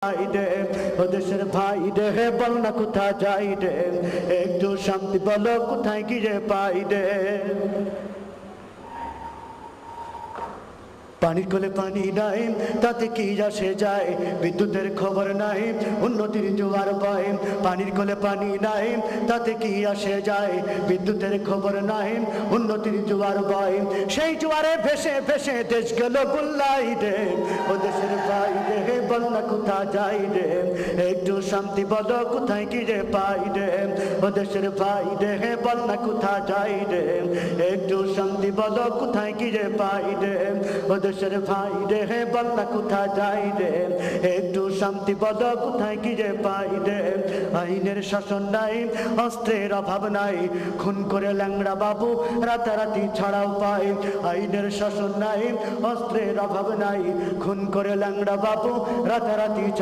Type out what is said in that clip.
রে ও দেশের ভাই রে বল না কোথায় যাই রে, একটু শান্তি বলো কোথায় গিয়ে পাই রে। পানির কোলে পানি নাই তাতে কি আসে যায়, বিদ্যুতের খবর নাই উন্নতির জোয়ার বয়। পানির কোলে পানি নাই তাতে কি আসে যায়, বিদ্যুতের খবর নাই উন্নতির জোয়ার বয়। সেই জোয়ারে ভেসে ভেসে দেশ গেল গুল্লাই রে ও দেশের ভাই রে বল না কোথায় যাই রে, একটু শান্তি বলো কোথায় কি রে পাই রে। ও দেশের ভাই রে বল না কোথায় যাই রে, একটু শান্তি বলো কোথায় কি রে পাই রে। ও দেশের ভাই রে বল না কোথায় যাই রে, একটু শান্তি বলো কোথায় কি রে পাই রে। আইনের শাসন নাই অস্ত্রের অভাব নাই, খুন করে ল্যাংড়া বাবু রাতারাতি ছাড়াও পায়। আইনের শাসন নাই অস্ত্রের অভাব নাই, খুন করে ল্যাংড়া বাবু রাতারাতি ছাড়াও